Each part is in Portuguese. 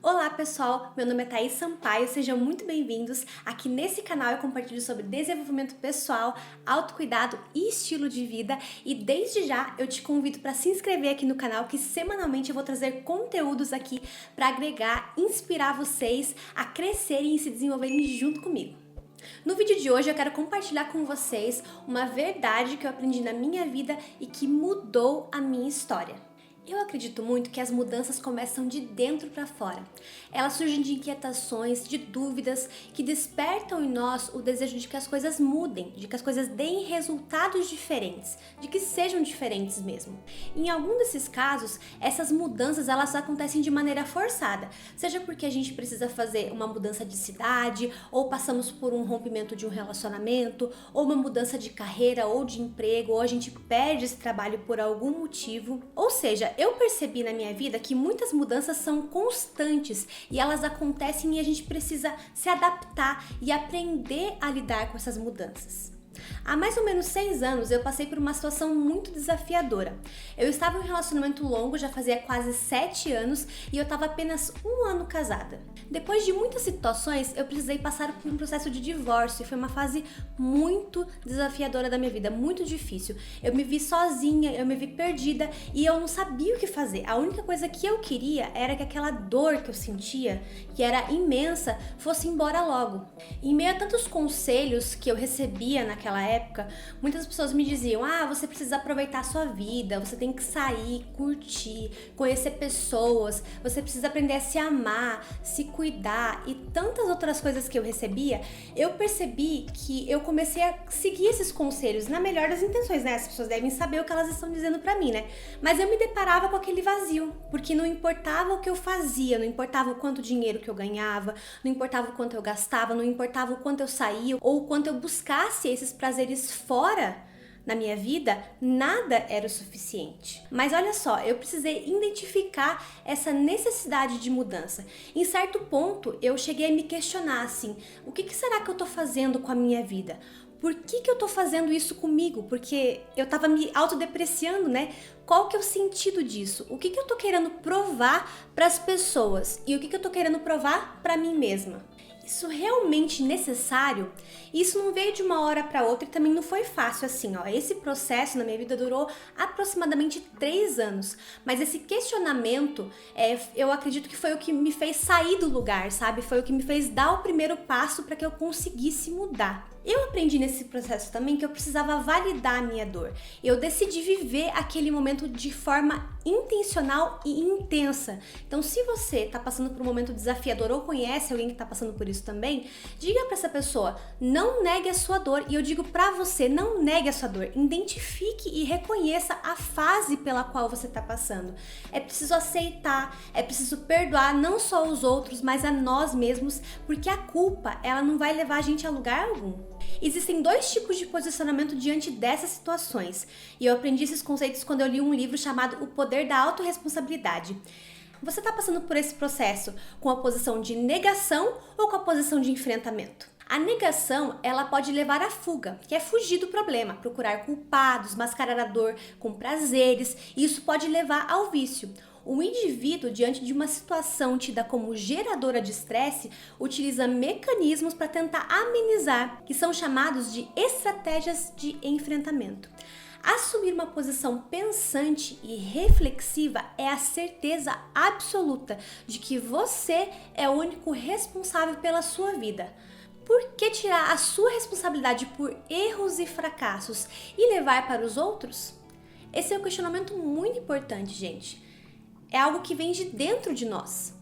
Olá pessoal, meu nome é Thaís Sampaio, sejam muito bem-vindos. Aqui nesse canal eu compartilho sobre desenvolvimento pessoal, autocuidado e estilo de vida, e desde já eu te convido para se inscrever aqui no canal, que semanalmente eu vou trazer conteúdos aqui para agregar, inspirar vocês a crescerem e se desenvolverem junto comigo. No vídeo de hoje eu quero compartilhar com vocês uma verdade que eu aprendi na minha vida e que mudou a minha história. Eu acredito muito que as mudanças começam de dentro para fora. Elas surgem de inquietações, de dúvidas, que despertam em nós o desejo de que as coisas mudem, de que as coisas deem resultados diferentes, de que sejam diferentes mesmo. Em algum desses casos, essas mudanças elas acontecem de maneira forçada, seja porque a gente precisa fazer uma mudança de cidade, ou passamos por um rompimento de um relacionamento, ou uma mudança de carreira ou de emprego, ou a gente perde esse trabalho por algum motivo. Ou seja, eu percebi na minha vida que muitas mudanças são constantes e elas acontecem e a gente precisa se adaptar e aprender a lidar com essas mudanças. Há mais ou menos 6 anos eu passei por uma situação muito desafiadora. Eu estava em um relacionamento longo, já fazia quase 7 anos, e eu estava apenas 1 ano casada. Depois de muitas situações, eu precisei passar por um processo de divórcio e foi uma fase muito desafiadora da minha vida, muito difícil. Eu me vi sozinha, eu me vi perdida e eu não sabia o que fazer. A única coisa que eu queria era que aquela dor que eu sentia, que era imensa, fosse embora logo. Em meio a tantos conselhos que eu recebia naquela época, muitas pessoas me diziam: você precisa aproveitar a sua vida, você tem que sair, curtir, conhecer pessoas, você precisa aprender a se amar, se cuidar e tantas outras coisas que eu recebia. Eu percebi que eu comecei a seguir esses conselhos na melhor das intenções, né? As pessoas devem saber o que elas estão dizendo pra mim, né? Mas eu me deparava com aquele vazio, porque não importava o que eu fazia, não importava o quanto dinheiro que eu ganhava, não importava o quanto eu gastava, não importava o quanto eu saía ou o quanto eu buscasse esses prazeres fora na minha vida, nada era o suficiente. Mas olha só, eu precisei identificar essa necessidade de mudança. Em certo ponto, eu cheguei a me questionar assim: o que será que eu tô fazendo com a minha vida? Por que eu tô fazendo isso comigo? Porque eu tava me autodepreciando, né? Qual que é o sentido disso? O que eu tô querendo provar para as pessoas? E o que eu tô querendo provar para mim mesma? Isso realmente necessário? Isso não veio de uma hora para outra e também não foi fácil assim, ó. Esse processo na minha vida durou aproximadamente 3 anos, mas esse questionamento, eu acredito que foi o que me fez sair do lugar, sabe? Foi o que me fez dar o primeiro passo para que eu conseguisse mudar. Eu aprendi nesse processo também que eu precisava validar a minha dor. Eu decidi viver aquele momento de forma intencional e intensa. Então, se você está passando por um momento desafiador ou conhece alguém que está passando por isso também, diga para essa pessoa: não negue a sua dor. E eu digo para você: não negue a sua dor. Identifique e reconheça a fase pela qual você está passando. É preciso aceitar, é preciso perdoar não só os outros, mas a nós mesmos, porque a culpa, ela não vai levar a gente a lugar algum. Existem 2 tipos de posicionamento diante dessas situações, e eu aprendi esses conceitos quando eu li um livro chamado O Poder da Autorresponsabilidade. Você está passando por esse processo com a posição de negação ou com a posição de enfrentamento? A negação, ela pode levar à fuga, que é fugir do problema, procurar culpados, mascarar a dor com prazeres, e isso pode levar ao vício. O indivíduo, diante de uma situação tida como geradora de estresse, utiliza mecanismos para tentar amenizar, que são chamados de estratégias de enfrentamento. Assumir uma posição pensante e reflexiva é a certeza absoluta de que você é o único responsável pela sua vida. Por que tirar a sua responsabilidade por erros e fracassos e levar para os outros? Esse é um questionamento muito importante, gente. É algo que vem de dentro de nós.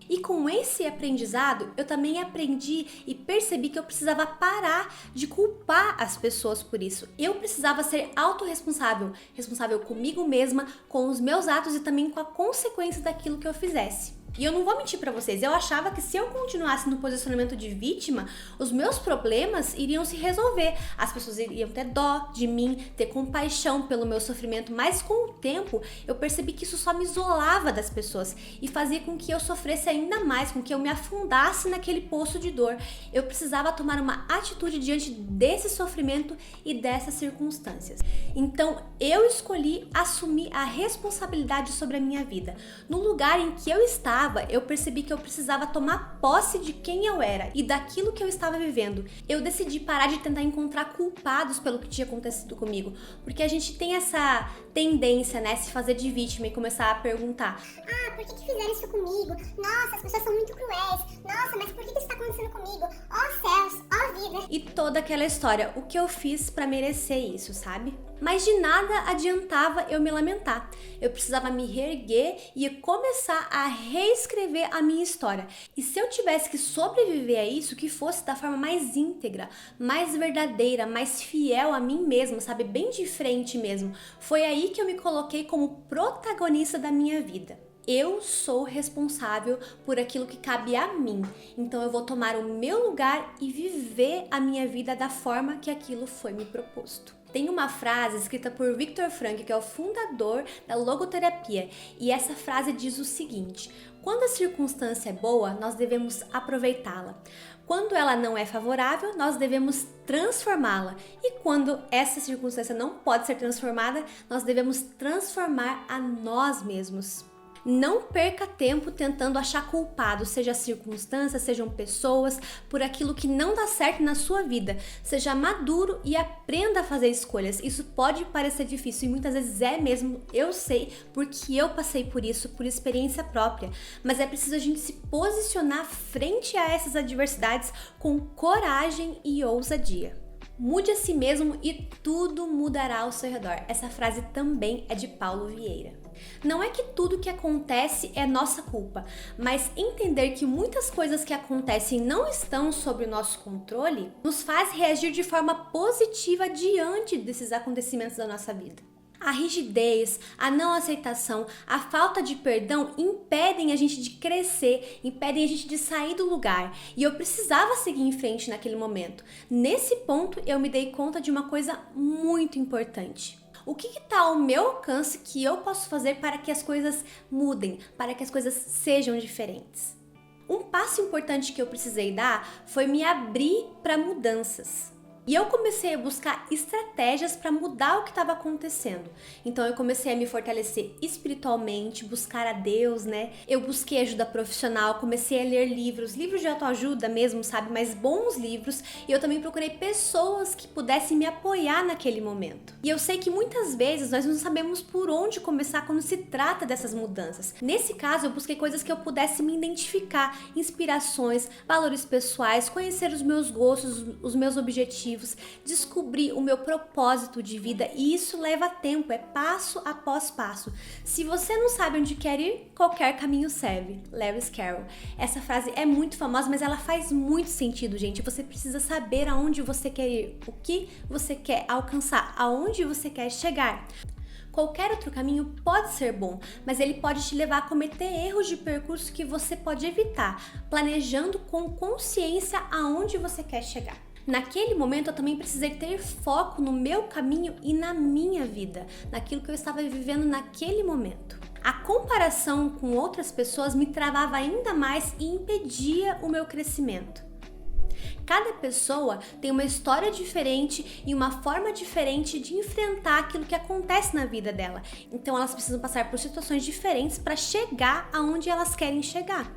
E com esse aprendizado, eu também aprendi e percebi que eu precisava parar de culpar as pessoas por isso. Eu precisava ser autorresponsável, responsável comigo mesma, com os meus atos e também com a consequência daquilo que eu fizesse. E eu não vou mentir pra vocês, eu achava que se eu continuasse no posicionamento de vítima, os meus problemas iriam se resolver. As pessoas iriam ter dó de mim, ter compaixão pelo meu sofrimento, mas com o tempo eu percebi que isso só me isolava das pessoas e fazia com que eu sofresse ainda mais, com que eu me afundasse naquele poço de dor. Eu precisava tomar uma atitude diante desse sofrimento e dessas circunstâncias. Então eu escolhi assumir a responsabilidade sobre a minha vida. No lugar em que eu estava, estava, eu percebi que eu precisava tomar posse de quem eu era e daquilo que eu estava vivendo. Eu decidi parar de tentar encontrar culpados pelo que tinha acontecido comigo, porque a gente tem essa tendência, né, se fazer de vítima e começar a perguntar: ah, por que fizeram isso comigo? Nossa, as pessoas são muito cruéis. Nossa, mas por que isso está acontecendo comigo? Ó céus, ó vida. E toda aquela história, o que eu fiz pra merecer isso, sabe? Mas de nada adiantava eu me lamentar. Eu precisava me reerguer e começar a reescrever a minha história. E se eu tivesse que sobreviver a isso, que fosse da forma mais íntegra, mais verdadeira, mais fiel a mim mesma, sabe? Bem de frente mesmo. Foi aí que eu me coloquei como protagonista da minha vida. Eu sou responsável por aquilo que cabe a mim. Então eu vou tomar o meu lugar e viver a minha vida da forma que aquilo foi me proposto. Tem uma frase escrita por Viktor Frankl, que é o fundador da logoterapia, e essa frase diz o seguinte: quando a circunstância é boa, nós devemos aproveitá-la. Quando ela não é favorável, nós devemos transformá-la. E quando essa circunstância não pode ser transformada, nós devemos transformar a nós mesmos. Não perca tempo tentando achar culpado, seja circunstâncias, sejam pessoas, por aquilo que não dá certo na sua vida. Seja maduro e aprenda a fazer escolhas. Isso pode parecer difícil e muitas vezes é mesmo, eu sei, porque eu passei por isso, por experiência própria. Mas é preciso a gente se posicionar frente a essas adversidades com coragem e ousadia. Mude a si mesmo e tudo mudará ao seu redor. Essa frase também é de Paulo Vieira. Não é que tudo que acontece é nossa culpa, mas entender que muitas coisas que acontecem não estão sob o nosso controle nos faz reagir de forma positiva diante desses acontecimentos da nossa vida. A rigidez, a não aceitação, a falta de perdão impedem a gente de crescer, impedem a gente de sair do lugar. E eu precisava seguir em frente naquele momento. Nesse ponto, eu me dei conta de uma coisa muito importante. O que está ao meu alcance que eu posso fazer para que as coisas mudem, para que as coisas sejam diferentes? Um passo importante que eu precisei dar foi me abrir para mudanças. E eu comecei a buscar estratégias para mudar o que estava acontecendo. Então eu comecei a me fortalecer espiritualmente, buscar a Deus, né? Eu busquei ajuda profissional, comecei a ler livros de autoajuda mesmo, sabe? Mas bons livros. E eu também procurei pessoas que pudessem me apoiar naquele momento. E eu sei que muitas vezes nós não sabemos por onde começar quando se trata dessas mudanças. Nesse caso, eu busquei coisas que eu pudesse me identificar, inspirações, valores pessoais, conhecer os meus gostos, os meus objetivos, descobrir o meu propósito de vida, e isso leva tempo, é passo após passo. Se você não sabe onde quer ir, qualquer caminho serve. Lewis Carroll. Essa frase é muito famosa, mas ela faz muito sentido, gente. Você precisa saber aonde você quer ir, o que você quer alcançar, aonde você quer chegar. Qualquer outro caminho pode ser bom, mas ele pode te levar a cometer erros de percurso que você pode evitar, planejando com consciência aonde você quer chegar. Naquele momento eu também precisei ter foco no meu caminho e na minha vida, naquilo que eu estava vivendo naquele momento. A comparação com outras pessoas me travava ainda mais e impedia o meu crescimento. Cada pessoa tem uma história diferente e uma forma diferente de enfrentar aquilo que acontece na vida dela. Então elas precisam passar por situações diferentes para chegar aonde elas querem chegar.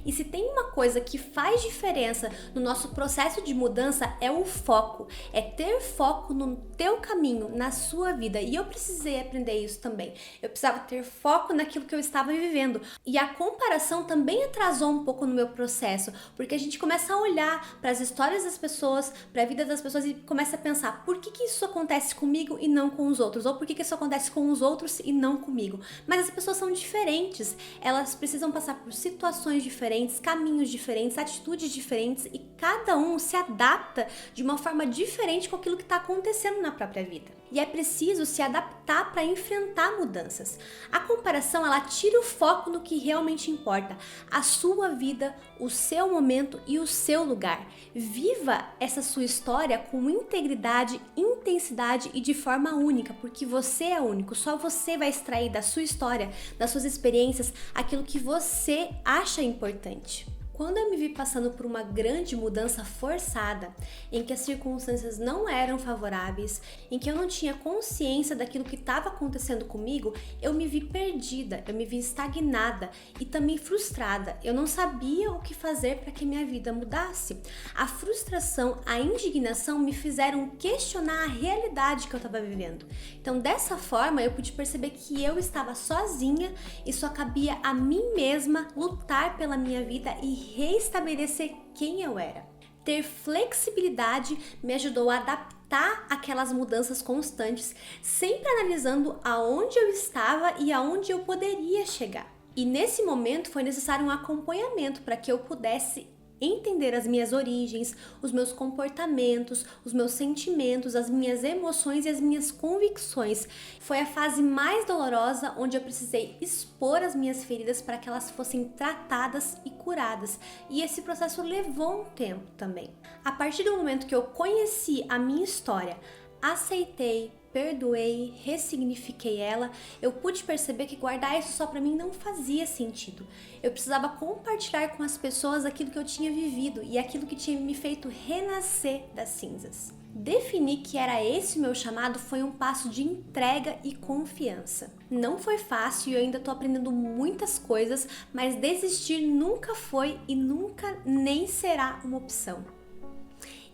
E se tem uma coisa que faz diferença no nosso processo de mudança é o foco, é ter foco no teu caminho, na sua vida. E eu precisei aprender isso também. Eu precisava ter foco naquilo que eu estava vivendo. E a comparação também atrasou um pouco no meu processo, porque a gente começa a olhar para as histórias das pessoas, para a vida das pessoas e começa a pensar: por que isso acontece comigo e não com os outros? Ou por que isso acontece com os outros e não comigo? Mas as pessoas são diferentes, elas precisam passar por situações diferentes, caminhos diferentes, atitudes diferentes, e cada um se adapta de uma forma diferente com aquilo que está acontecendo na própria vida. E é preciso se adaptar para enfrentar mudanças. A comparação, ela tira o foco no que realmente importa, a sua vida, o seu momento e o seu lugar. Viva essa sua história com integridade, intensidade e de forma única, porque você é único, só você vai extrair da sua história, das suas experiências, aquilo que você acha importante. Quando eu me vi passando por uma grande mudança forçada, em que as circunstâncias não eram favoráveis, em que eu não tinha consciência daquilo que estava acontecendo comigo, eu me vi perdida, eu me vi estagnada e também frustrada. Eu não sabia o que fazer para que minha vida mudasse. A frustração, a indignação me fizeram questionar a realidade que eu estava vivendo. Então, dessa forma, eu pude perceber que eu estava sozinha e só cabia a mim mesma lutar pela minha vida e reestabelecer quem eu era. Ter flexibilidade me ajudou a adaptar aquelas mudanças constantes, sempre analisando aonde eu estava e aonde eu poderia chegar. E nesse momento foi necessário um acompanhamento para que eu pudesse entender as minhas origens, os meus comportamentos, os meus sentimentos, as minhas emoções e as minhas convicções. Foi a fase mais dolorosa onde eu precisei expor as minhas feridas para que elas fossem tratadas e curadas. E esse processo levou um tempo também. A partir do momento que eu conheci a minha história, aceitei, perdoei, ressignifiquei ela, eu pude perceber que guardar isso só pra mim não fazia sentido. Eu precisava compartilhar com as pessoas aquilo que eu tinha vivido e aquilo que tinha me feito renascer das cinzas. Definir que era esse o meu chamado foi um passo de entrega e confiança. Não foi fácil e eu ainda tô aprendendo muitas coisas, mas desistir nunca foi e nunca nem será uma opção.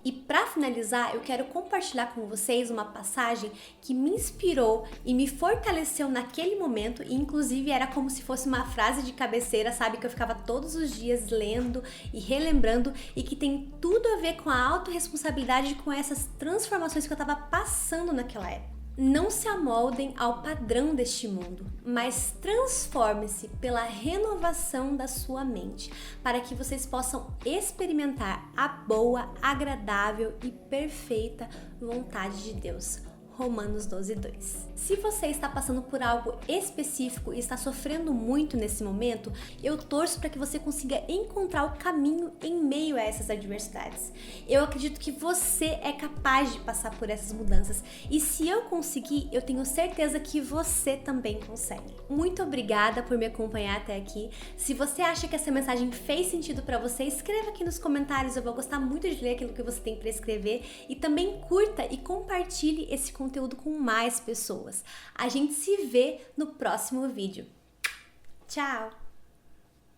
E para finalizar, eu quero compartilhar com vocês uma passagem que me inspirou e me fortaleceu naquele momento, e inclusive era como se fosse uma frase de cabeceira, sabe, que eu ficava todos os dias lendo e relembrando, e que tem tudo a ver com a autorresponsabilidade e com essas transformações que eu estava passando naquela época. Não se amoldem ao padrão deste mundo, mas transforme-se pela renovação da sua mente, para que vocês possam experimentar a boa, agradável e perfeita vontade de Deus. Romanos 12:2. Se você está passando por algo específico e está sofrendo muito nesse momento, eu torço para que você consiga encontrar o caminho em meio a essas adversidades. Eu acredito que você é capaz de passar por essas mudanças e se eu conseguir, eu tenho certeza que você também consegue. Muito obrigada por me acompanhar até aqui. Se você acha que essa mensagem fez sentido para você, escreva aqui nos comentários, eu vou gostar muito de ler aquilo que você tem para escrever e também curta e compartilhe esse conteúdo com mais pessoas. A gente se vê no próximo vídeo. Tchau!